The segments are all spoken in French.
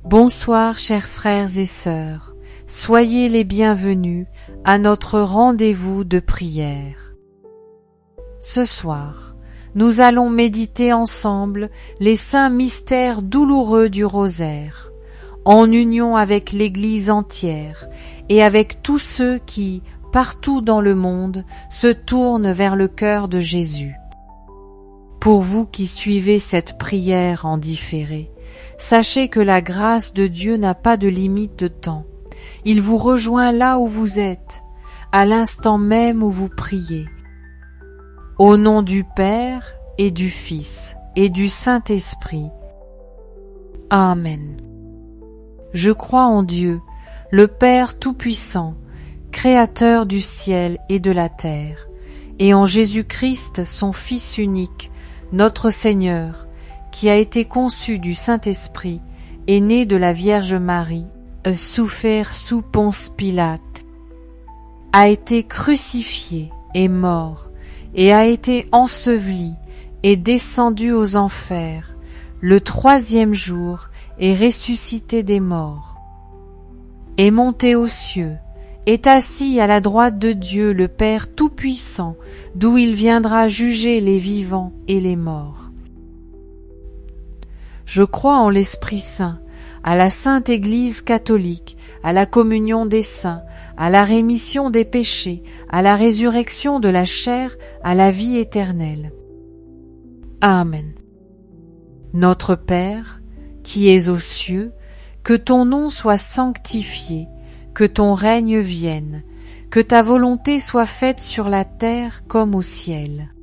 Bonsoir chers frères et sœurs, soyez les bienvenus à notre rendez-vous de prière. Ce soir, nous allons méditer ensemble les saints mystères douloureux du rosaire, en union avec l'Église entière et avec tous ceux qui, partout dans le monde, se tournent vers le cœur de Jésus. Pour vous qui suivez cette prière en différé, sachez que la grâce de Dieu n'a pas de limite de temps. Il vous rejoint là où vous êtes, à l'instant même où vous priez. Au nom du Père et du Fils et du Saint-Esprit. Amen. Je crois en Dieu, le Père Tout-Puissant, Créateur du ciel et de la terre, et en Jésus-Christ, son Fils unique, notre Seigneur, qui a été conçu du Saint-Esprit et né de la Vierge Marie, souffert sous Ponce Pilate, a été crucifié et mort, et a été enseveli et descendu aux enfers, le troisième jour est ressuscité des morts, est monté aux cieux, est assis à la droite de Dieu le Père Tout-Puissant, d'où il viendra juger les vivants et les morts. Je crois en l'Esprit Saint, à la Sainte Église catholique, à la communion des saints, à la rémission des péchés, à la résurrection de la chair, à la vie éternelle. Amen. Notre Père, qui es aux cieux, que ton nom soit sanctifié, que ton règne vienne, que ta volonté soit faite sur la terre comme au ciel.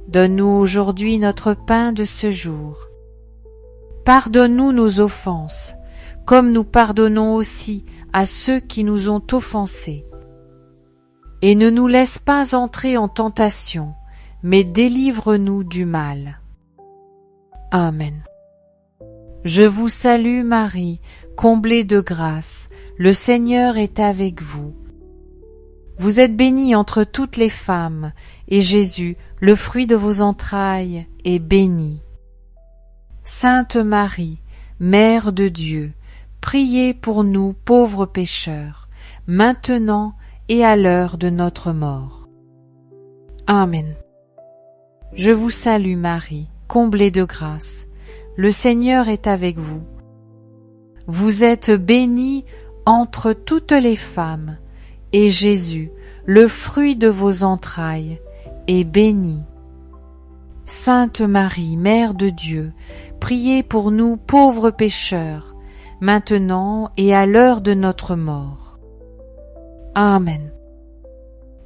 Donne-nous aujourd'hui notre pain de ce jour. Pardonne-nous nos offenses, comme nous pardonnons aussi à ceux qui nous ont offensés. Et ne nous laisse pas entrer en tentation, mais délivre-nous du mal. Amen. Je vous salue Marie, comblée de grâce, le Seigneur est avec vous. Vous êtes bénie entre toutes les femmes, et Jésus, le fruit de vos entrailles, est béni. Sainte Marie, Mère de Dieu, priez pour nous pauvres pécheurs, maintenant et à l'heure de notre mort. Amen. Je vous salue Marie, comblée de grâce, le Seigneur est avec vous. Vous êtes bénie entre toutes les femmes, et Jésus, le fruit de vos entrailles, est béni. Sainte Marie, Mère de Dieu, priez pour nous pauvres pécheurs, maintenant et à l'heure de notre mort. Amen.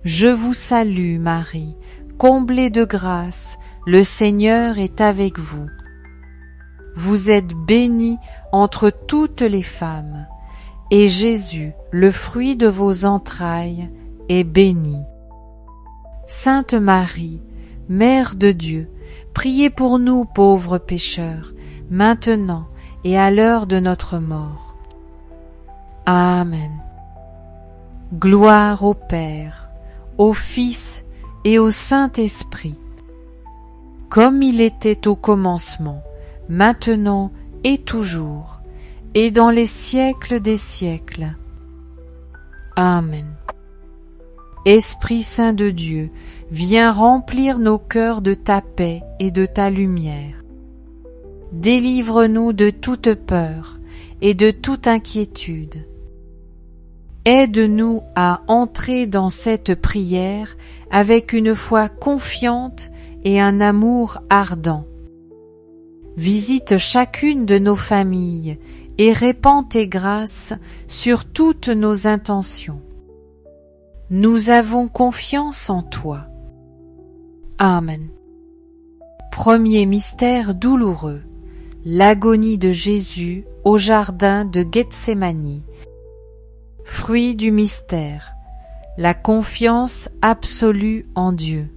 Je vous salue Marie, comblée de grâce, le Seigneur est avec vous. Vous êtes bénie entre toutes les femmes, et Jésus, le fruit de vos entrailles, est béni. Sainte Marie, Mère de Dieu, priez pour nous pauvres pécheurs, maintenant et à l'heure de notre mort. Amen. Gloire au Père, au Fils et au Saint-Esprit, comme il était au commencement, maintenant et toujours, et dans les siècles des siècles. Amen. Esprit Saint de Dieu, viens remplir nos cœurs de ta paix et de ta lumière. Délivre-nous de toute peur et de toute inquiétude. Aide-nous à entrer dans cette prière avec une foi confiante et un amour ardent. Visite chacune de nos familles et répands tes grâces sur toutes nos intentions. Nous avons confiance en toi. Amen. Premier mystère douloureux, l'agonie de Jésus au jardin de Gethsémani. Fruit du mystère, la confiance absolue en Dieu.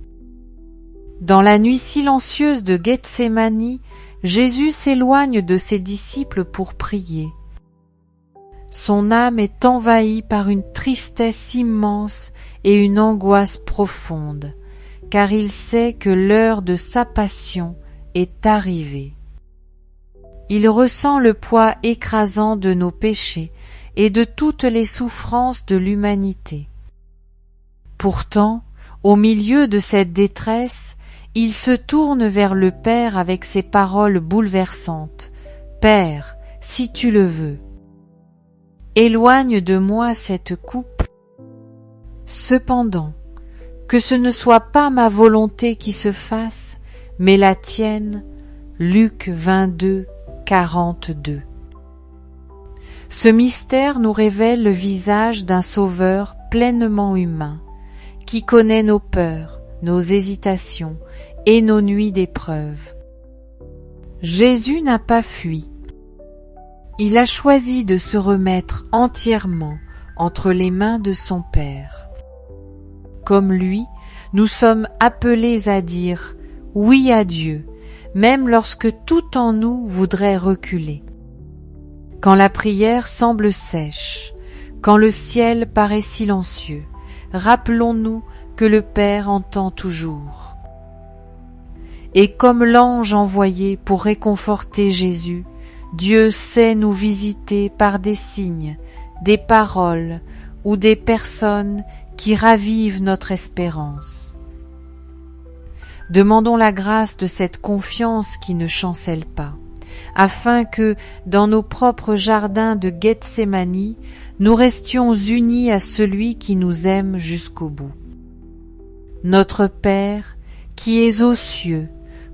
Dans la nuit silencieuse de Gethsémani, Jésus s'éloigne de ses disciples pour prier. Son âme est envahie par une tristesse immense et une angoisse profonde, car il sait que l'heure de sa passion est arrivée. il ressent le poids écrasant de nos péchés et de toutes les souffrances de l'humanité. Pourtant, au milieu de cette détresse, il se tourne vers le Père avec ces paroles bouleversantes. « Père, si tu le veux, éloigne de moi cette coupe. Cependant, que ce ne soit pas ma volonté qui se fasse, mais la tienne. » Luc 22, 42. Ce mystère nous révèle le visage d'un Sauveur pleinement humain, qui connaît nos peurs, nos hésitations et nos nuits d'épreuve. Jésus n'a pas fui. Il a choisi de se remettre entièrement entre les mains de son Père. Comme lui, nous sommes appelés à dire oui à Dieu, même lorsque tout en nous voudrait reculer. Quand la prière semble sèche, quand le ciel paraît silencieux, rappelons-nous que le Père entend toujours. Et comme l'ange envoyé pour réconforter Jésus, Dieu sait nous visiter par des signes, des paroles ou des personnes qui ravivent notre espérance. Demandons la grâce de cette confiance qui ne chancelle pas, afin que, dans nos propres jardins de Gethsémani, nous restions unis à celui qui nous aime jusqu'au bout. Notre Père, qui es aux cieux,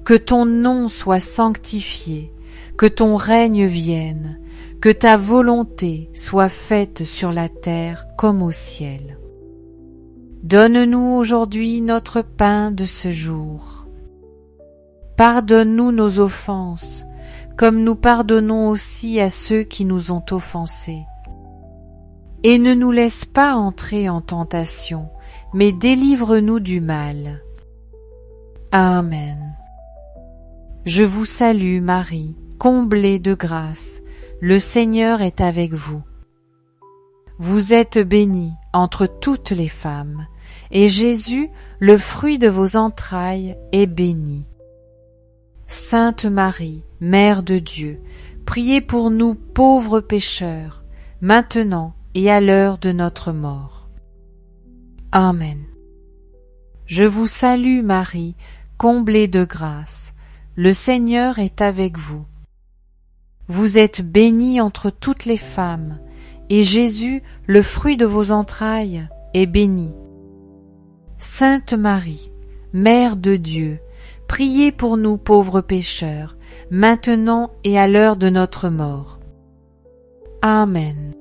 que ton nom soit sanctifié, que ton règne vienne, que ta volonté soit faite sur la terre comme au ciel. Donne-nous aujourd'hui notre pain de ce jour. Pardonne-nous nos offenses, comme nous pardonnons aussi à ceux qui nous ont offensés. Et ne nous laisse pas entrer en tentation, mais délivre-nous du mal. Amen. Je vous salue Marie, comblée de grâce, le Seigneur est avec vous. Vous êtes bénie entre toutes les femmes, et Jésus, le fruit de vos entrailles, est béni. Sainte Marie, Mère de Dieu, priez pour nous pauvres pécheurs, maintenant et à l'heure de notre mort. Amen. Je vous salue Marie, comblée de grâce, le Seigneur est avec vous. Vous êtes bénie entre toutes les femmes, et Jésus, le fruit de vos entrailles, est béni. Sainte Marie, Mère de Dieu, priez pour nous pauvres pécheurs, maintenant et à l'heure de notre mort. Amen.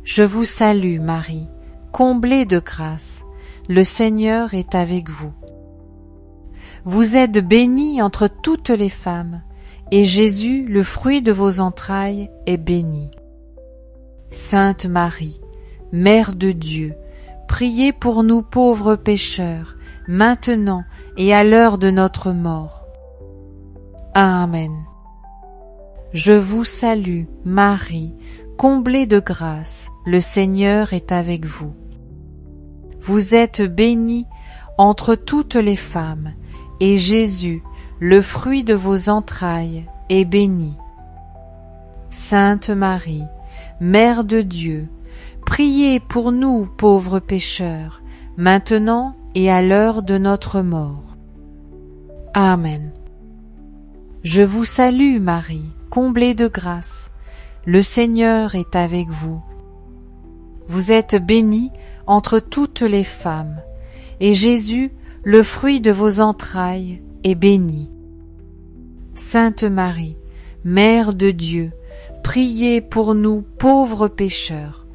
Je vous salue Marie, comblée de grâce, le Seigneur est avec vous. Vous êtes bénie entre toutes les femmes, et Jésus, le fruit de vos entrailles, est béni. Sainte Marie, Mère de Dieu, priez pour nous pauvres pécheurs, maintenant et à l'heure de notre mort. Amen. Je vous salue, Marie, comblée de grâce, le Seigneur est avec vous. Vous êtes bénie entre toutes les femmes, et Jésus, le fruit de vos entrailles, est béni. Sainte Marie, Mère de Dieu, priez pour nous pauvres pécheurs, maintenant et à l'heure de notre mort. Amen. Je vous salue Marie, comblée de grâce, le Seigneur est avec vous. Vous êtes bénie entre toutes les femmes, et Jésus, le fruit de vos entrailles, est béni. Sainte Marie, Mère de Dieu, priez pour nous pauvres pécheurs,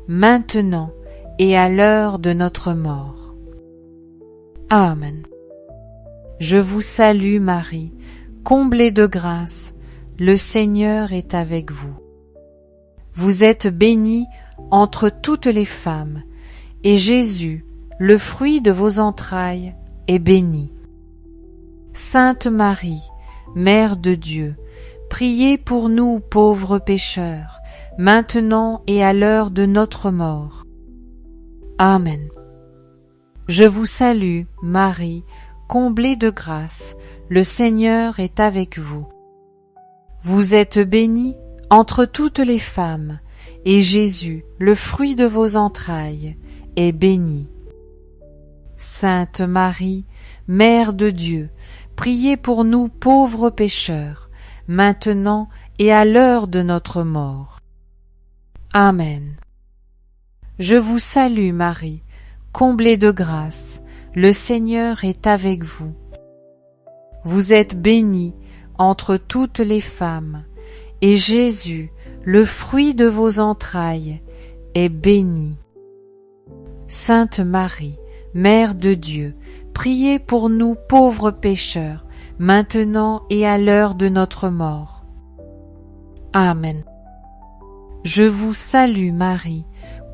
maintenant et à l'heure de notre mort. Amen. Je vous salue Marie, comblée de grâce, le Seigneur est avec vous. Vous êtes bénie entre toutes les femmes, et Jésus, le fruit de vos entrailles, est béni. Sainte Marie, Mère de Dieu, priez pour nous pauvres pécheurs, maintenant et à l'heure de notre mort. Amen. Je vous salue, Marie, comblée de grâce, le Seigneur est avec vous. Vous êtes bénie entre toutes les femmes, et Jésus, le fruit de vos entrailles, est béni. Sainte Marie, Mère de Dieu, priez pour nous pauvres pécheurs, maintenant et à l'heure de notre mort. Amen. Je vous salue Marie, comblée de grâce, le Seigneur est avec vous. Vous êtes bénie entre toutes les femmes, et Jésus, le fruit de vos entrailles, est béni. Sainte Marie, Mère de Dieu, priez pour nous pauvres pécheurs, maintenant et à l'heure de notre mort. Amen. Je vous salue Marie,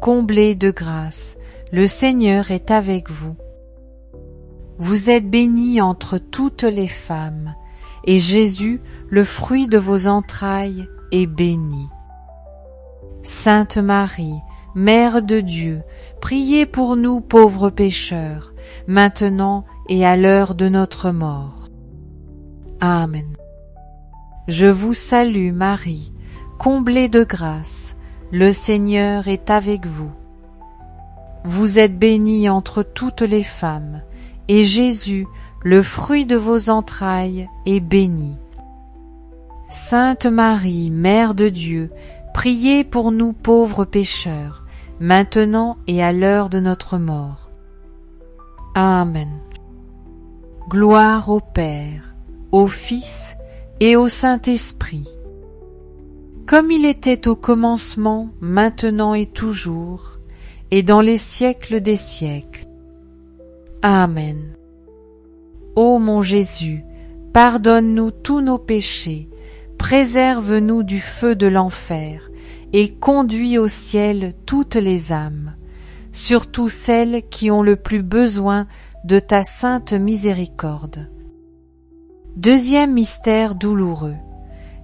comblée de grâce, le Seigneur est avec vous. Vous êtes bénie entre toutes les femmes, et Jésus, le fruit de vos entrailles, est béni. Sainte Marie, Mère de Dieu, priez pour nous pauvres pécheurs, maintenant et à l'heure de notre mort. Amen. Je vous salue Marie, comblée de grâce, le Seigneur est avec vous. Vous êtes bénie entre toutes les femmes, et Jésus, le fruit de vos entrailles, est béni. Sainte Marie, Mère de Dieu, priez pour nous pauvres pécheurs, maintenant et à l'heure de notre mort. Amen. Gloire au Père, au Fils et au Saint-Esprit, comme il était au commencement, maintenant et toujours, et dans les siècles des siècles. Amen. Ô mon Jésus, pardonne-nous tous nos péchés, préserve-nous du feu de l'enfer, et conduis au ciel toutes les âmes, surtout celles qui ont le plus besoin de ta sainte miséricorde. Deuxième mystère douloureux,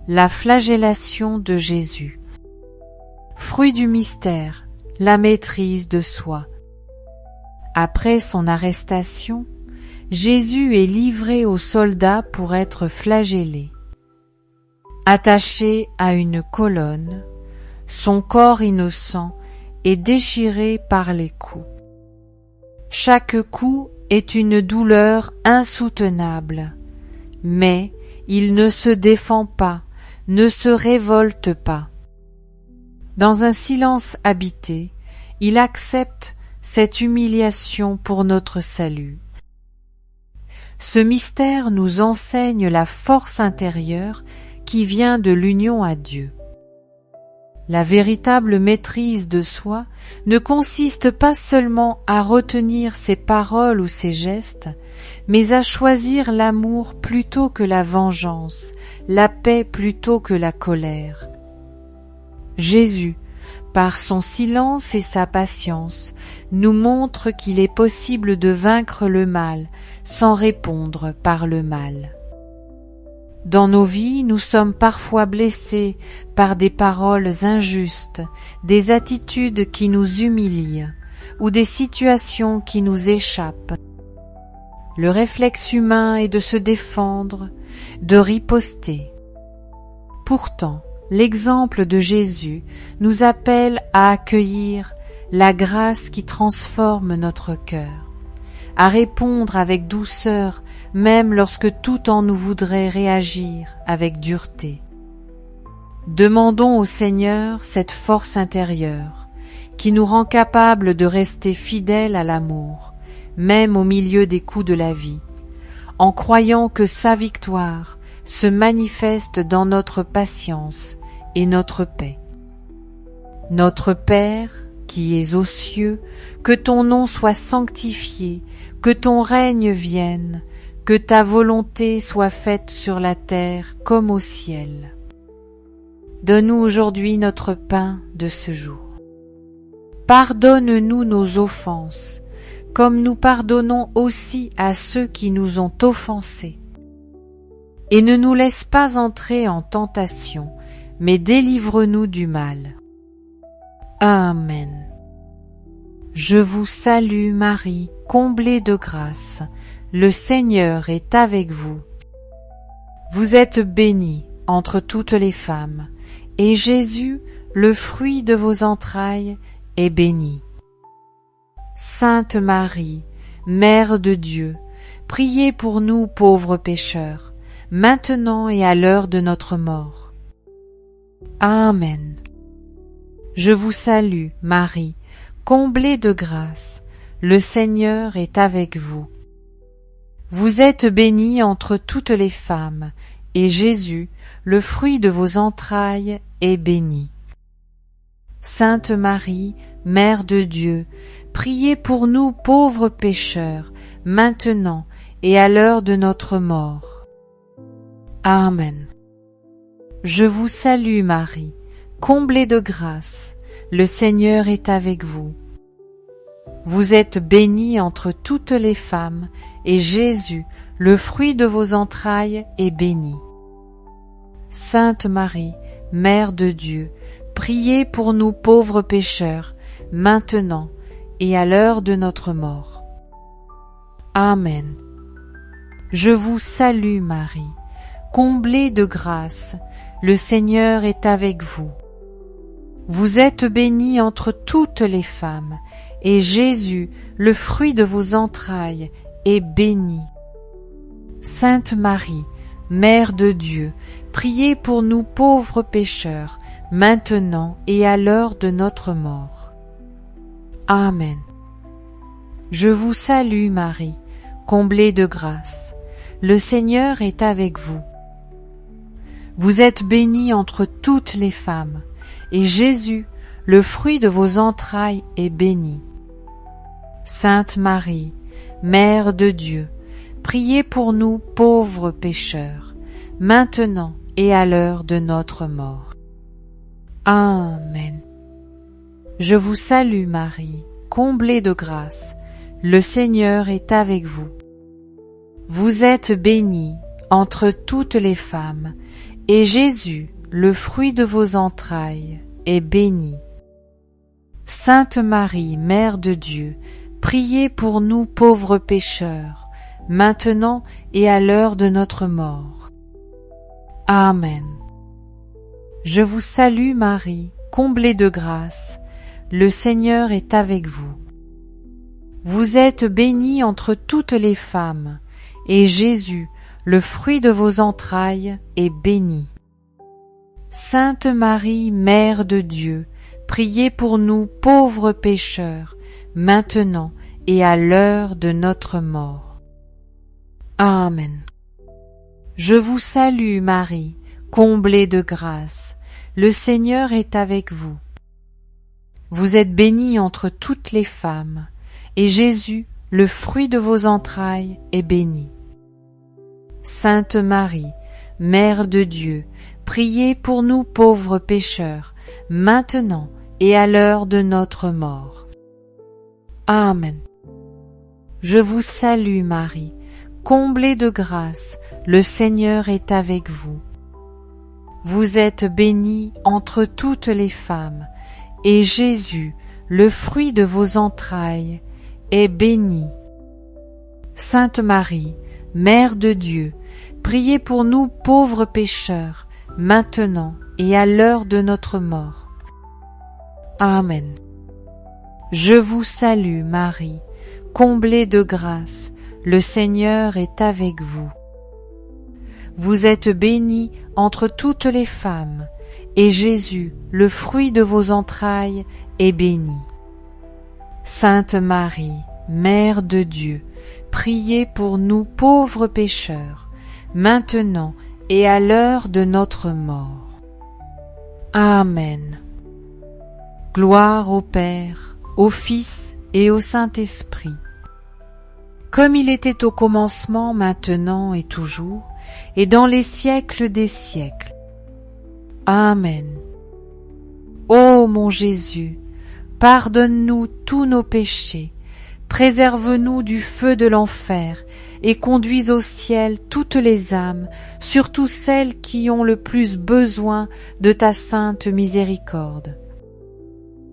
la flagellation de Jésus. Fruit du mystère, la maîtrise de soi. Après son arrestation, Jésus est livré aux soldats pour être flagellé. Attaché à une colonne, son corps innocent est déchiré par les coups. Chaque coup est une douleur insoutenable, mais il ne se défend pas, ne se révolte pas. Dans un silence habité, il accepte cette humiliation pour notre salut. Ce mystère nous enseigne la force intérieure qui vient de l'union à Dieu. La véritable maîtrise de soi ne consiste pas seulement à retenir ses paroles ou ses gestes, mais à choisir l'amour plutôt que la vengeance, la paix plutôt que la colère. Jésus, par son silence et sa patience, nous montre qu'il est possible de vaincre le mal sans répondre par le mal. Dans nos vies, nous sommes parfois blessés par des paroles injustes, des attitudes qui nous humilient ou des situations qui nous échappent. Le réflexe humain est de se défendre, de riposter. Pourtant, l'exemple de Jésus nous appelle à accueillir la grâce qui transforme notre cœur, à répondre avec douceur même lorsque tout en nous voudrait réagir avec dureté. Demandons au Seigneur cette force intérieure qui nous rend capables de rester fidèles à l'amour, même au milieu des coups de la vie, en croyant que sa victoire se manifeste dans notre patience et notre paix. Notre Père, qui es aux cieux, que ton nom soit sanctifié, que ton règne vienne, que ta volonté soit faite sur la terre comme au ciel. Donne-nous aujourd'hui notre pain de ce jour. Pardonne-nous nos offenses, comme nous pardonnons aussi à ceux qui nous ont offensés. Et ne nous laisse pas entrer en tentation, mais délivre-nous du mal. Amen. Je vous salue Marie, comblée de grâce, le Seigneur est avec vous. Vous êtes bénie entre toutes les femmes, et Jésus, le fruit de vos entrailles, est béni. Sainte Marie, Mère de Dieu, priez pour nous pauvres pécheurs, maintenant et à l'heure de notre mort. Amen. Je vous salue, Marie, comblée de grâce, le Seigneur est avec vous. Vous êtes bénie entre toutes les femmes, et Jésus, le fruit de vos entrailles, est béni. Sainte Marie, Mère de Dieu, priez pour nous pauvres pécheurs, maintenant et à l'heure de notre mort. Amen. Je vous salue Marie, comblée de grâce, le Seigneur est avec vous. Vous êtes bénie entre toutes les femmes, et Jésus, le fruit de vos entrailles, est béni. Sainte Marie, Mère de Dieu, priez pour nous pauvres pécheurs, maintenant et à l'heure de notre mort. Amen. Je vous salue Marie, comblée de grâce, le Seigneur est avec vous. Vous êtes bénie entre toutes les femmes, et Jésus, le fruit de vos entrailles, est béni. Sainte Marie, Mère de Dieu, priez pour nous pauvres pécheurs, maintenant et à l'heure de notre mort. Amen. Je vous salue Marie, comblée de grâce, le Seigneur est avec vous. Vous êtes bénie entre toutes les femmes, et Jésus, le fruit de vos entrailles, est béni. Sainte Marie, Mère de Dieu, priez pour nous pauvres pécheurs, maintenant et à l'heure de notre mort. Amen. Je vous salue Marie, comblée de grâce, le Seigneur est avec vous. Vous êtes bénie entre toutes les femmes, et Jésus, le fruit de vos entrailles, est béni. Sainte Marie, Mère de Dieu, priez pour nous pauvres pécheurs, maintenant et à l'heure de notre mort. Amen. Je vous salue Marie, comblée de grâce, le Seigneur est avec vous. Vous êtes bénie entre toutes les femmes, et Jésus, le fruit de vos entrailles, est béni. Sainte Marie, Mère de Dieu, priez pour nous pauvres pécheurs, maintenant et à l'heure de notre mort. Amen. Je vous salue Marie, comblée de grâce, le Seigneur est avec vous. Vous êtes bénie entre toutes les femmes, et Jésus, le fruit de vos entrailles, est béni. Sainte Marie, Mère de Dieu, priez pour nous pauvres pécheurs, maintenant et à l'heure de notre mort. Amen. Je vous salue Marie, comblée de grâce, le Seigneur est avec vous. Vous êtes bénie entre toutes les femmes, et Jésus, le fruit de vos entrailles, est béni. Sainte Marie, Mère de Dieu, priez pour nous pauvres pécheurs, maintenant et à l'heure de notre mort. Amen. Je vous salue Marie, comblée de grâce, le Seigneur est avec vous. Vous êtes bénie entre toutes les femmes, et Jésus, le fruit de vos entrailles, est béni. Sainte Marie, Mère de Dieu, priez pour nous pauvres pécheurs, maintenant et à l'heure de notre mort. Amen. Gloire au Père, au Fils et au Saint-Esprit, comme il était au commencement, maintenant et toujours, et dans les siècles des siècles. Amen. Ô mon Jésus, pardonne-nous tous nos péchés, préserve-nous du feu de l'enfer, et conduis au ciel toutes les âmes, surtout celles qui ont le plus besoin de ta sainte miséricorde.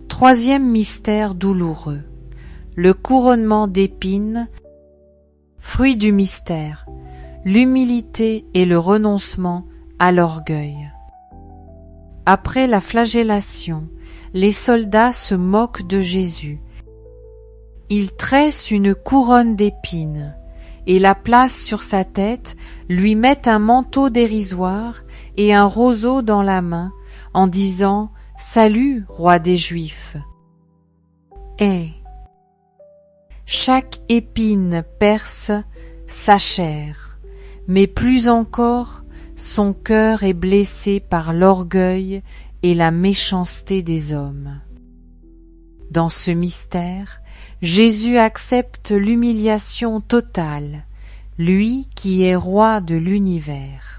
Troisième mystère douloureux, le couronnement d'épines. Fruit du mystère, l'humilité et le renoncement à l'orgueil. Après la flagellation, les soldats se moquent de Jésus. Ils tressent une couronne d'épines et la placent sur sa tête, lui mettent un manteau dérisoire et un roseau dans la main, en disant « Salut, roi des Juifs !» Et chaque épine perce sa chair, mais plus encore, son cœur est blessé par l'orgueil et la méchanceté des hommes. Dans ce mystère, Jésus accepte l'humiliation totale, lui qui est roi de l'univers.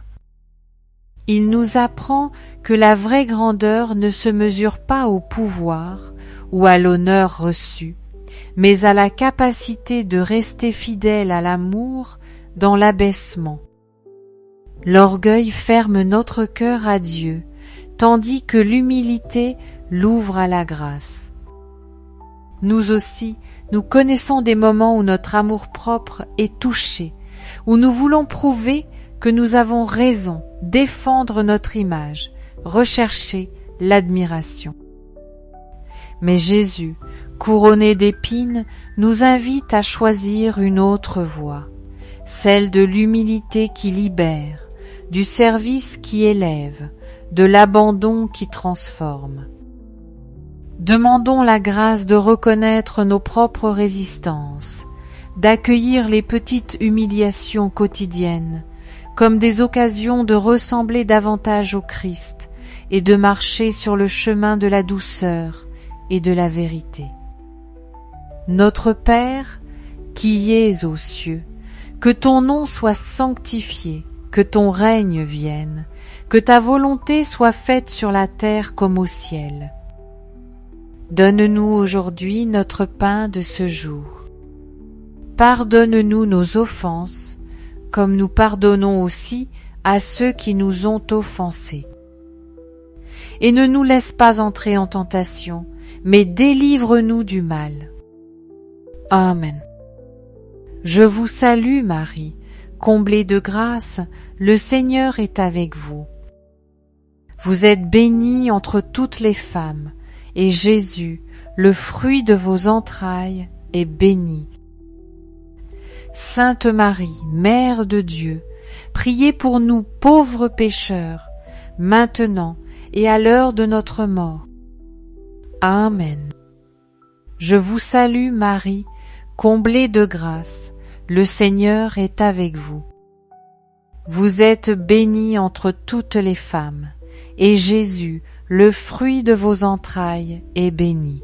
Il nous apprend que la vraie grandeur ne se mesure pas au pouvoir ou à l'honneur reçu, mais à la capacité de rester fidèle à l'amour dans l'abaissement. L'orgueil ferme notre cœur à Dieu, tandis que l'humilité l'ouvre à la grâce. Nous aussi, nous connaissons des moments où notre amour-propre est touché, où nous voulons prouver que nous avons raison, défendre notre image, rechercher l'admiration. Mais Jésus, couronné d'épines, nous invite à choisir une autre voie, celle de l'humilité qui libère, du service qui élève, de l'abandon qui transforme. Demandons la grâce de reconnaître nos propres résistances, d'accueillir les petites humiliations quotidiennes comme des occasions de ressembler davantage au Christ et de marcher sur le chemin de la douceur et de la vérité. Notre Père, qui es aux cieux, que ton nom soit sanctifié, que ton règne vienne, que ta volonté soit faite sur la terre comme au ciel. Donne-nous aujourd'hui notre pain de ce jour. Pardonne-nous nos offenses, comme nous pardonnons aussi à ceux qui nous ont offensés. Et ne nous laisse pas entrer en tentation, mais délivre-nous du mal. Amen. Je vous salue Marie, comblée de grâce, le Seigneur est avec vous. Vous êtes bénie entre toutes les femmes, et Jésus, le fruit de vos entrailles, est béni. Sainte Marie, Mère de Dieu, priez pour nous pauvres pécheurs, maintenant et à l'heure de notre mort. Amen. Je vous salue Marie, comblée de grâce, le Seigneur est avec vous. Vous êtes bénie entre toutes les femmes, et Jésus, le fruit de vos entrailles, est béni.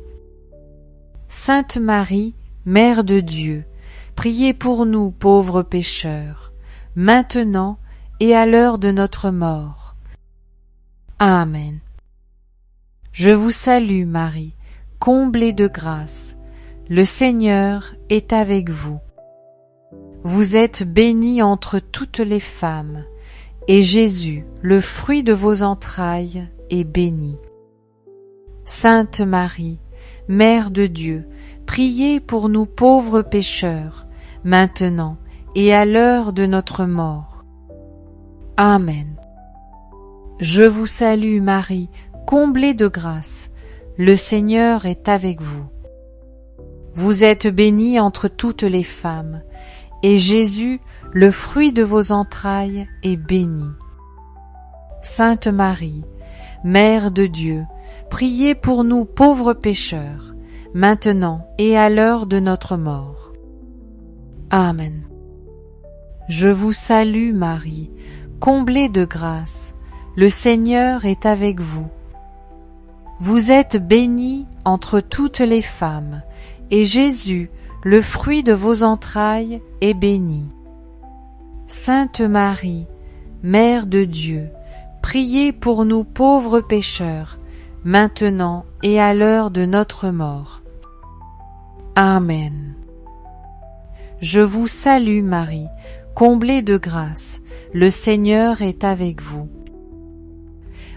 Sainte Marie, Mère de Dieu, priez pour nous pauvres pécheurs, maintenant et à l'heure de notre mort. Amen. Je vous salue Marie, comblée de grâce, le Seigneur est avec vous. Vous êtes bénie entre toutes les femmes, et Jésus, le fruit de vos entrailles, est béni. Sainte Marie, Mère de Dieu, priez pour nous pauvres pécheurs, maintenant et à l'heure de notre mort. Amen. Je vous salue Marie, comblée de grâce, le Seigneur est avec vous. Vous êtes bénie entre toutes les femmes, et Jésus, le fruit de vos entrailles, est béni. Sainte Marie, Mère de Dieu, priez pour nous pauvres pécheurs, maintenant et à l'heure de notre mort. Amen. Je vous salue Marie, comblée de grâce, le Seigneur est avec vous. Vous êtes bénie entre toutes les femmes, et Jésus, le fruit de vos entrailles, est béni. Sainte Marie, Mère de Dieu, priez pour nous pauvres pécheurs, maintenant et à l'heure de notre mort. Amen. Je vous salue Marie, comblée de grâce, le Seigneur est avec vous.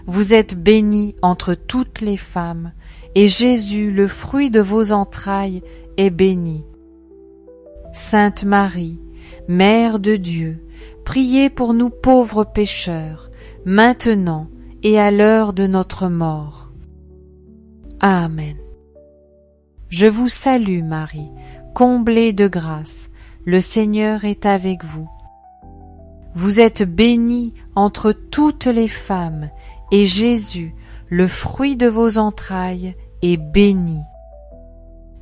Vous êtes bénie entre toutes les femmes, et Jésus, le fruit de vos entrailles, est béni. Sainte Marie, Mère de Dieu, priez pour nous pauvres pécheurs, maintenant et à l'heure de notre mort. Amen. Je vous salue Marie, comblée de grâce, le Seigneur est avec vous. Vous êtes bénie entre toutes les femmes, et Jésus, le fruit de vos entrailles, est béni.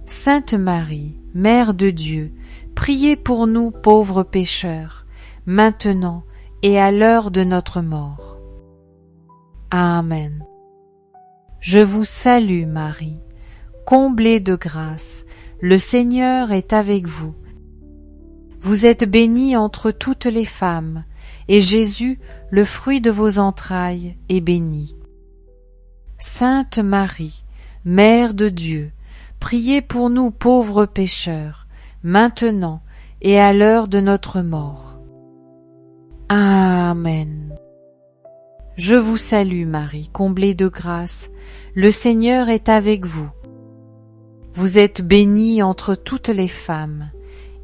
Sainte Marie, Mère de Dieu, priez pour nous pauvres pécheurs, maintenant et à l'heure de notre mort. Amen. Je vous salue Marie, comblée de grâce, le Seigneur est avec vous. Vous êtes bénie entre toutes les femmes, et Jésus, le fruit de vos entrailles, est béni. Sainte Marie, Mère de Dieu, priez pour nous pauvres pécheurs, maintenant et à l'heure de notre mort. Amen. Je vous salue Marie, comblée de grâce, le Seigneur est avec vous. Vous êtes bénie entre toutes les femmes,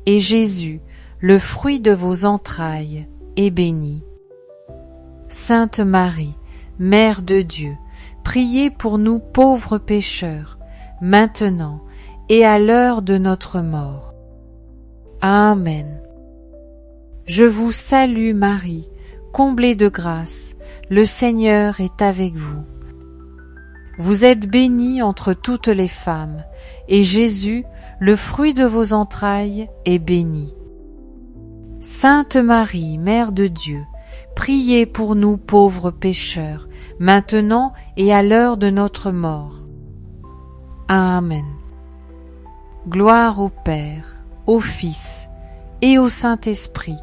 et Jésus, le fruit de vos entrailles, est béni. Sainte Marie, Mère de Dieu, priez pour nous pauvres pécheurs, maintenant et à l'heure de notre mort. Amen. Je vous salue Marie, comblée de grâce, le Seigneur est avec vous. Vous êtes bénie entre toutes les femmes, et Jésus, le fruit de vos entrailles, est béni. Sainte Marie, Mère de Dieu, priez pour nous pauvres pécheurs, maintenant et à l'heure de notre mort. Amen. Gloire au Père, au Fils et au Saint-Esprit,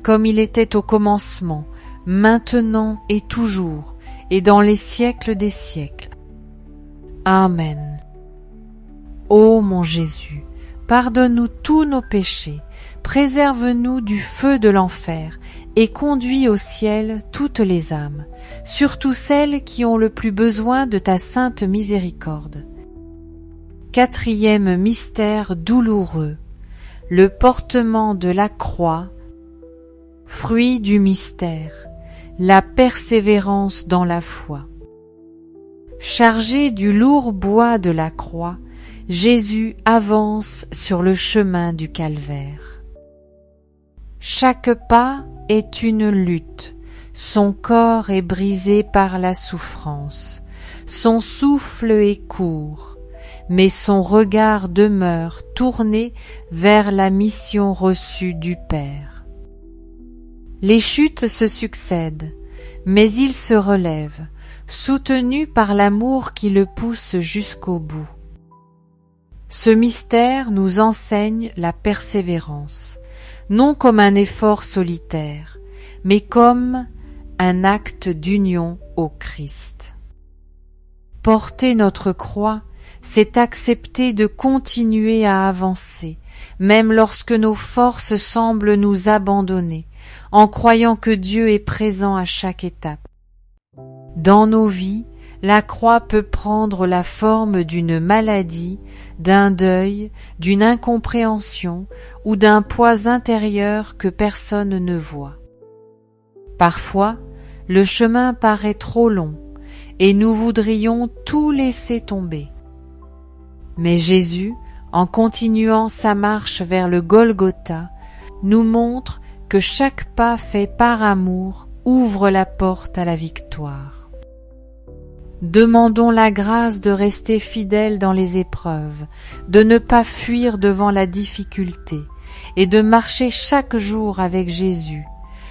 comme il était au commencement, maintenant et toujours, et dans les siècles des siècles. Amen. Ô mon Jésus, pardonne-nous tous nos péchés, préserve-nous du feu de l'enfer, et conduis au ciel toutes les âmes, surtout celles qui ont le plus besoin de ta sainte miséricorde. Quatrième mystère douloureux, le portement de la croix. Fruit du mystère, la persévérance dans la foi. Chargé du lourd bois de la croix, Jésus avance sur le chemin du calvaire. Chaque pas est une lutte, son corps est brisé par la souffrance, son souffle est court, mais son regard demeure tourné vers la mission reçue du Père. Les chutes se succèdent, mais il se relève, soutenu par l'amour qui le pousse jusqu'au bout. Ce mystère nous enseigne la persévérance, non comme un effort solitaire, mais comme un acte d'union au Christ. Porter notre croix, c'est accepter de continuer à avancer, même lorsque nos forces semblent nous abandonner, en croyant que Dieu est présent à chaque étape. Dans nos vies, la croix peut prendre la forme d'une maladie, d'un deuil, d'une incompréhension ou d'un poids intérieur que personne ne voit. Parfois, le chemin paraît trop long et nous voudrions tout laisser tomber. Mais Jésus, en continuant sa marche vers le Golgotha, nous montre que chaque pas fait par amour ouvre la porte à la victoire. Demandons la grâce de rester fidèles dans les épreuves, de ne pas fuir devant la difficulté et de marcher chaque jour avec Jésus,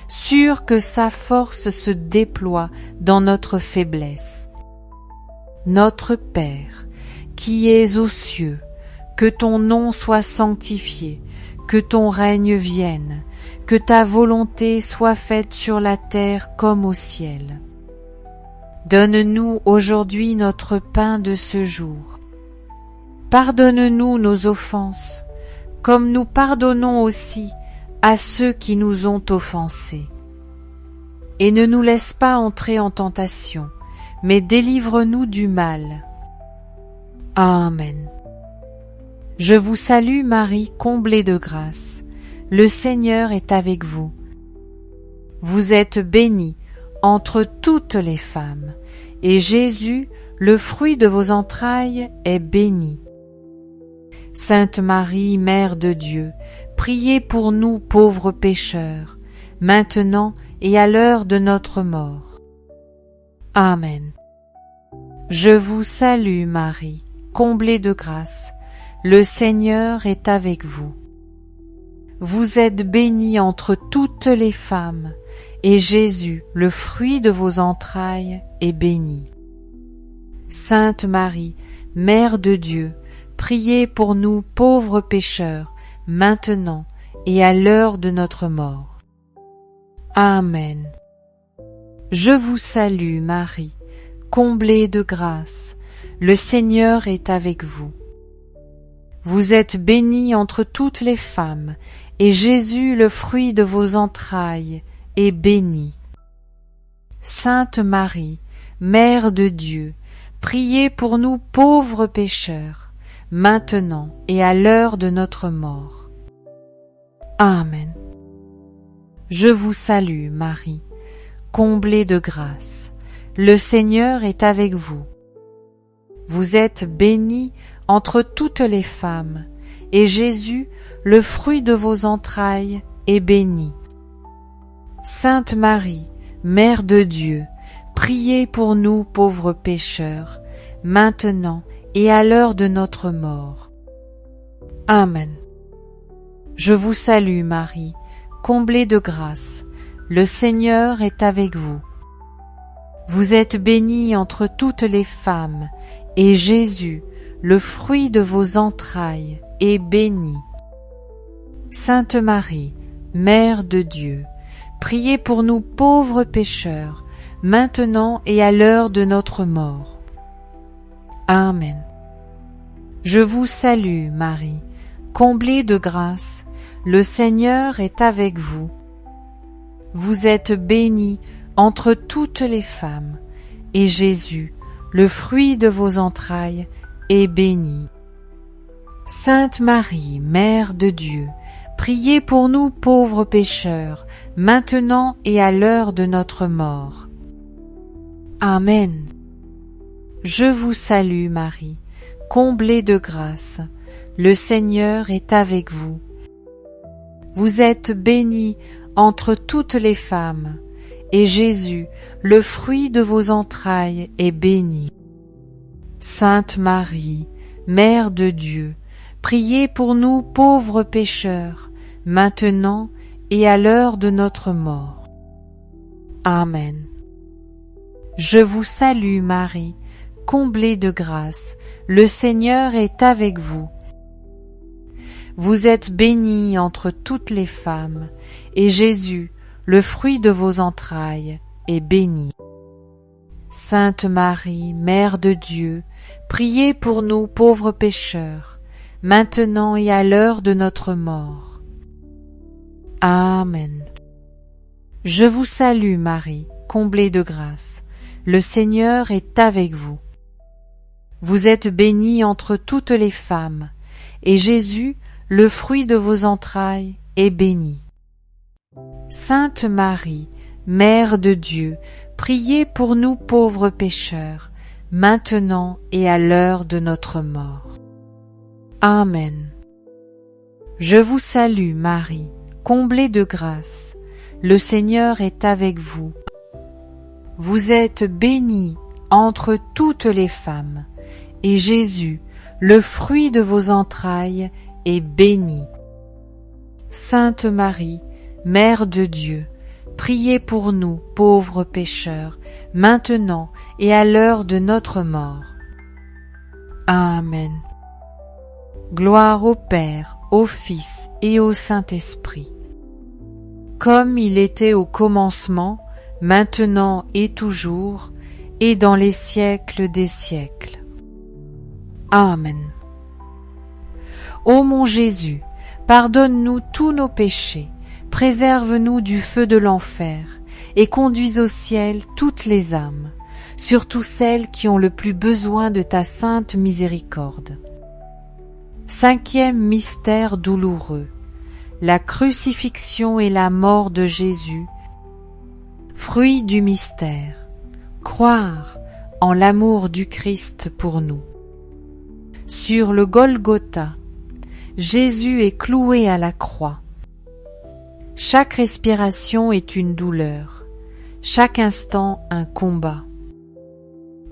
sûr que sa force se déploie dans notre faiblesse. Notre Père, qui es aux cieux, que ton nom soit sanctifié, que ton règne vienne, que ta volonté soit faite sur la terre comme au ciel. Donne-nous aujourd'hui notre pain de ce jour. Pardonne-nous nos offenses, comme nous pardonnons aussi à ceux qui nous ont offensés. Et ne nous laisse pas entrer en tentation, mais délivre-nous du mal. Amen. Je vous salue Marie, comblée de grâce. Le Seigneur est avec vous. Vous êtes bénie entre toutes les femmes, et Jésus, le fruit de vos entrailles, est béni. Sainte Marie, Mère de Dieu, priez pour nous pauvres pécheurs, maintenant et à l'heure de notre mort. Amen. Je vous salue Marie, comblée de grâce, le Seigneur est avec vous. Vous êtes bénie entre toutes les femmes, et Jésus, le fruit de vos entrailles, est béni. Sainte Marie, Mère de Dieu, priez pour nous pauvres pécheurs, maintenant et à l'heure de notre mort. Amen. Je vous salue Marie, comblée de grâce, le Seigneur est avec vous. Vous êtes bénie entre toutes les femmes, et Jésus, le fruit de vos entrailles, est béni. Sainte Marie, Mère de Dieu, priez pour nous pauvres pécheurs, maintenant et à l'heure de notre mort. Amen. Je vous salue Marie, comblée de grâce, le Seigneur est avec vous. Vous êtes bénie entre toutes les femmes, et Jésus, le fruit de vos entrailles, est béni. Sainte Marie, Mère de Dieu, priez pour nous pauvres pécheurs, maintenant et à l'heure de notre mort. Amen. Je vous salue Marie, comblée de grâce, le Seigneur est avec vous. Vous êtes bénie entre toutes les femmes, et Jésus, le fruit de vos entrailles, est béni. Sainte Marie, Mère de Dieu, priez pour nous pauvres pécheurs, maintenant et à l'heure de notre mort. Amen. Je vous salue Marie, comblée de grâce, le Seigneur est avec vous. Vous êtes bénie entre toutes les femmes, et Jésus, le fruit de vos entrailles, est béni. Sainte Marie, Mère de Dieu, priez pour nous pauvres pécheurs, maintenant et à l'heure de notre mort. Amen. Je vous salue Marie, comblée de grâce, le Seigneur est avec vous. Vous êtes bénie entre toutes les femmes, et Jésus, le fruit de vos entrailles, est béni. Sainte Marie, Mère de Dieu, priez pour nous pauvres pécheurs, maintenant et à l'heure de notre mort. Amen. Je vous salue Marie, comblée de grâce, le Seigneur est avec vous. Vous êtes bénie entre toutes les femmes, et Jésus, le fruit de vos entrailles, est béni. Sainte Marie, Mère de Dieu, priez pour nous pauvres pécheurs, maintenant et à l'heure de notre mort. Amen. Je vous salue Marie, comblée de grâce, le Seigneur est avec vous. Vous êtes bénie entre toutes les femmes, et Jésus, le fruit de vos entrailles, est béni. Sainte Marie, Mère de Dieu, priez pour nous pauvres pécheurs, maintenant et à l'heure de notre mort. Amen. Je vous salue Marie, comblée de grâce, le Seigneur est avec vous. Vous êtes bénie entre toutes les femmes, et Jésus, le fruit de vos entrailles, est béni. Sainte Marie, Mère de Dieu, priez pour nous pauvres pécheurs, maintenant et à l'heure de notre mort. Amen. Gloire au Père, au Fils et au Saint-Esprit, comme il était au commencement, maintenant et toujours, et dans les siècles des siècles. Amen. Ô mon Jésus, pardonne-nous tous nos péchés, préserve-nous du feu de l'enfer, et conduis au ciel toutes les âmes, surtout celles qui ont le plus besoin de ta sainte miséricorde. Cinquième mystère douloureux, la crucifixion et la mort de Jésus. Fruit du mystère, croire en l'amour du Christ pour nous. Sur le Golgotha, Jésus est cloué à la croix. Chaque respiration est une douleur, chaque instant un combat.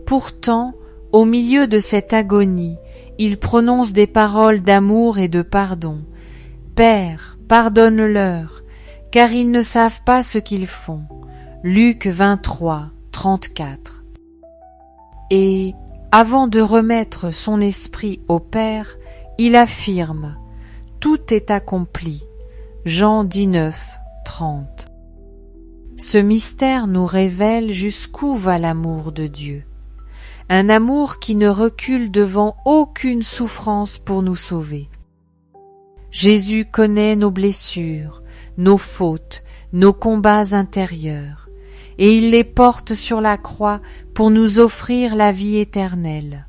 Pourtant, au milieu de cette agonie, il prononce des paroles d'amour et de pardon. « Père, pardonne-leur, car ils ne savent pas ce qu'ils font. » Luc 23, 34. Et, avant de remettre son esprit au Père, il affirme « Tout est accompli » Jean 19, 30. Ce mystère nous révèle jusqu'où va l'amour de Dieu. Un amour qui ne recule devant aucune souffrance pour nous sauver. Jésus connaît nos blessures, nos fautes, nos combats intérieurs, et il les porte sur la croix pour nous offrir la vie éternelle.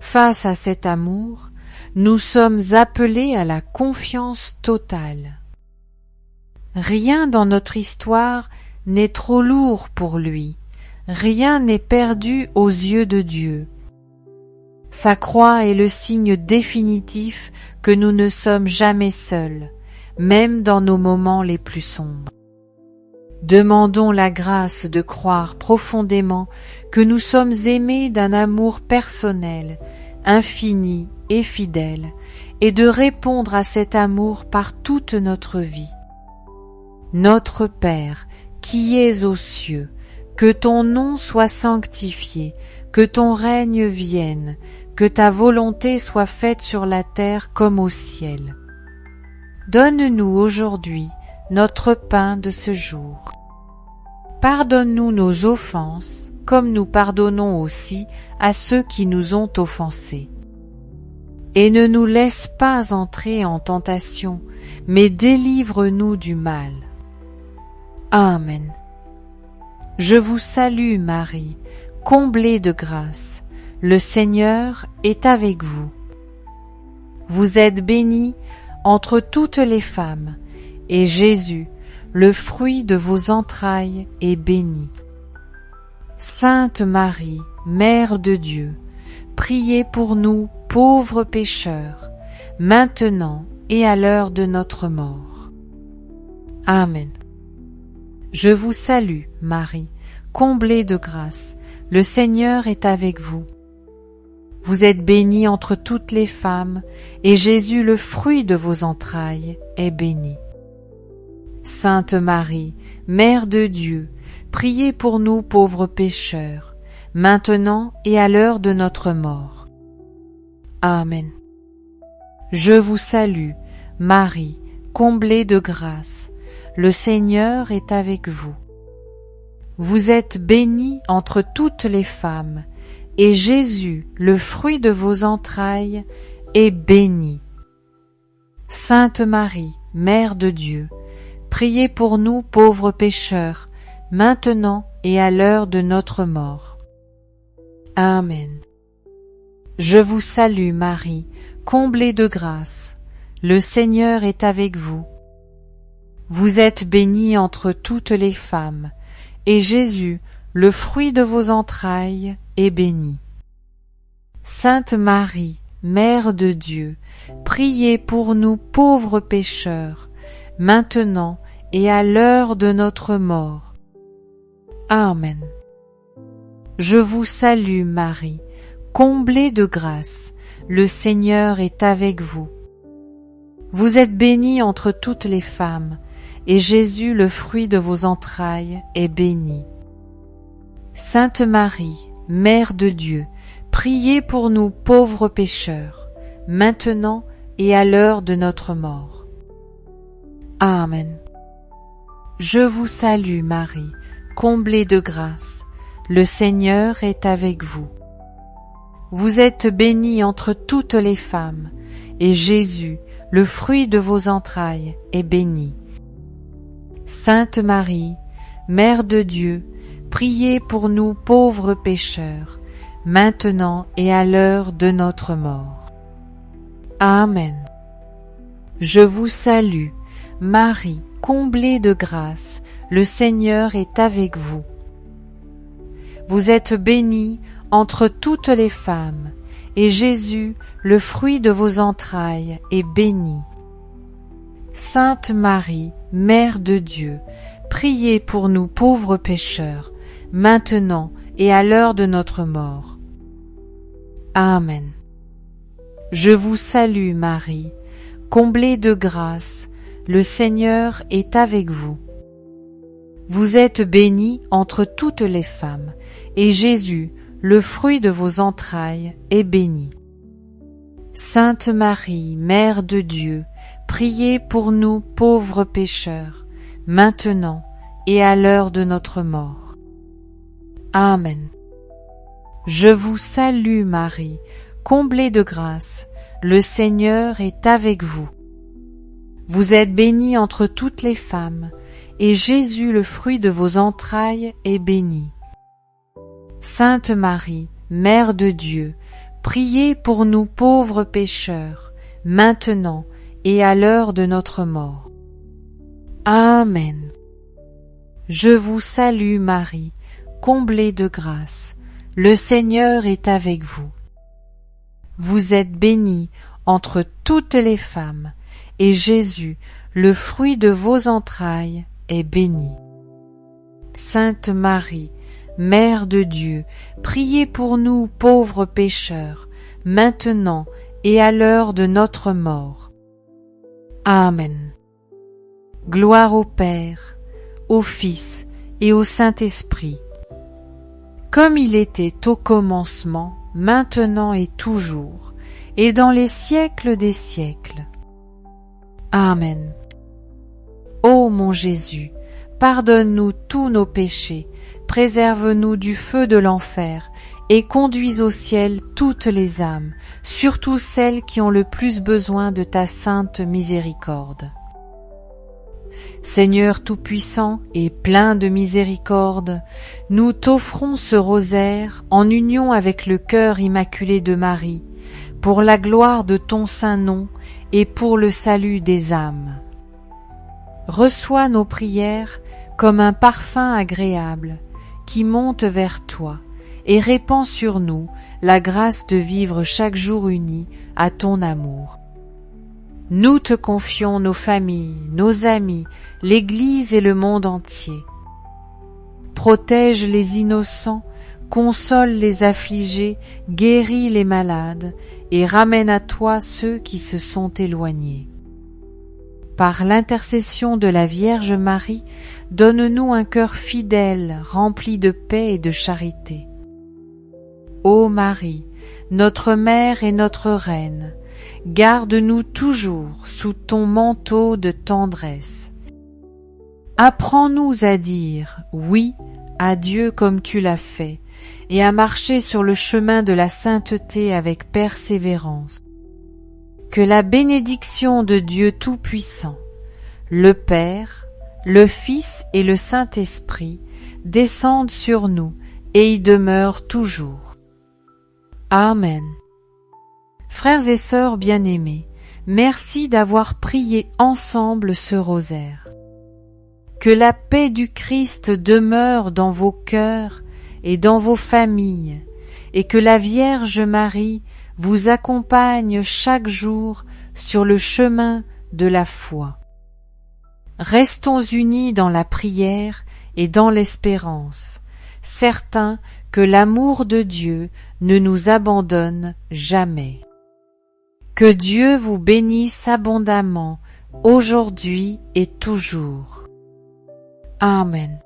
Face à cet amour, nous sommes appelés à la confiance totale. Rien dans notre histoire n'est trop lourd pour lui, rien n'est perdu aux yeux de Dieu. Sa croix est le signe définitif que nous ne sommes jamais seuls, même dans nos moments les plus sombres. Demandons la grâce de croire profondément que nous sommes aimés d'un amour personnel, infini et fidèle, et de répondre à cet amour par toute notre vie. Notre Père, qui es aux cieux, que ton nom soit sanctifié, que ton règne vienne, que ta volonté soit faite sur la terre comme au ciel. Donne-nous aujourd'hui notre pain de ce jour. Pardonne-nous nos offenses, comme nous pardonnons aussi à ceux qui nous ont offensés. Et ne nous laisse pas entrer en tentation, mais délivre-nous du mal. Amen. Je vous salue Marie, comblée de grâce. Le Seigneur est avec vous. Vous êtes bénie entre toutes les femmes, et Jésus, le fruit de vos entrailles, est béni. Sainte Marie, Mère de Dieu, priez pour nous pauvres pécheurs, maintenant et à l'heure de notre mort. Amen. Je vous salue, Marie, comblée de grâce, le Seigneur est avec vous. Vous êtes bénie entre toutes les femmes, et Jésus, le fruit de vos entrailles, est béni. Sainte Marie, Mère de Dieu, priez pour nous pauvres pécheurs, maintenant et à l'heure de notre mort. Amen. Je vous salue, Marie, comblée de grâce, le Seigneur est avec vous. Vous êtes bénie entre toutes les femmes, et Jésus, le fruit de vos entrailles, est béni. Sainte Marie, Mère de Dieu, priez pour nous pauvres pécheurs, maintenant et à l'heure de notre mort. Amen. Je vous salue Marie, comblée de grâce, le Seigneur est avec vous. Vous êtes bénie entre toutes les femmes, et Jésus, le fruit de vos entrailles, est béni. Sainte Marie, Mère de Dieu, priez pour nous pauvres pécheurs, maintenant et à l'heure de notre mort. Amen. Je vous salue Marie, comblée de grâce, le Seigneur est avec vous. Vous êtes bénie entre toutes les femmes, et Jésus, le fruit de vos entrailles, est béni. Sainte Marie, Mère de Dieu, priez pour nous pauvres pécheurs, maintenant et à l'heure de notre mort. Amen. Je vous salue Marie, comblée de grâce, le Seigneur est avec vous. Vous êtes bénie entre toutes les femmes, et Jésus, le fruit de vos entrailles, est béni. Sainte Marie, Mère de Dieu, priez pour nous pauvres pécheurs, maintenant et à l'heure de notre mort. Amen. Je vous salue, Marie, comblée de grâce, le Seigneur est avec vous. Vous êtes bénie entre toutes les femmes, et Jésus, le fruit de vos entrailles, est béni. Sainte Marie, Mère de Dieu, priez pour nous pauvres pécheurs, maintenant et à l'heure de notre mort. Amen. Je vous salue Marie, comblée de grâce, le Seigneur est avec vous. Vous êtes bénie entre toutes les femmes, et Jésus, le fruit de vos entrailles, est béni. Sainte Marie, Mère de Dieu, priez pour nous pauvres pécheurs, maintenant et à l'heure de notre mort. Amen. Je vous salue Marie, comblée de grâce, le Seigneur est avec vous. Vous êtes bénie entre toutes les femmes, et Jésus, le fruit de vos entrailles, est béni. Sainte Marie, Mère de Dieu, priez pour nous pauvres pécheurs, maintenant et à l'heure de notre mort. Amen. Je vous salue Marie, comblée de grâce, le Seigneur est avec vous. Vous êtes bénie entre toutes les femmes, et Jésus, le fruit de vos entrailles, est béni. Sainte Marie, Mère de Dieu, priez pour nous pauvres pécheurs, maintenant et à l'heure de notre mort. Amen. Gloire au Père, au Fils et au Saint-Esprit, comme il était au commencement, maintenant et toujours, et dans les siècles des siècles. Amen. Ô mon Jésus, pardonne-nous tous nos péchés, préserve-nous du feu de l'enfer, et conduis au ciel toutes les âmes, surtout celles qui ont le plus besoin de ta sainte miséricorde. Seigneur Tout-Puissant et plein de miséricorde, nous t'offrons ce rosaire en union avec le cœur immaculé de Marie, pour la gloire de ton saint nom et pour le salut des âmes. Reçois nos prières comme un parfum agréable qui monte vers toi et répand sur nous la grâce de vivre chaque jour unis à ton amour. Nous te confions nos familles, nos amis, l'Église et le monde entier. Protège les innocents, console les affligés, guéris les malades et ramène à toi ceux qui se sont éloignés. Par l'intercession de la Vierge Marie, donne-nous un cœur fidèle, rempli de paix et de charité. Ô Marie, notre Mère et notre Reine, garde-nous toujours sous ton manteau de tendresse. Apprends-nous à dire oui à Dieu comme tu l'as fait, et à marcher sur le chemin de la sainteté avec persévérance. Que la bénédiction de Dieu Tout-Puissant, le Père, le Fils et le Saint-Esprit descendent sur nous et y demeurent toujours. Amen. Frères et sœurs bien-aimés, merci d'avoir prié ensemble ce rosaire. Que la paix du Christ demeure dans vos cœurs et dans vos familles, et que la Vierge Marie vous accompagne chaque jour sur le chemin de la foi. Restons unis dans la prière et dans l'espérance, certains que l'amour de Dieu ne nous abandonne jamais. Que Dieu vous bénisse abondamment, aujourd'hui et toujours. Amen.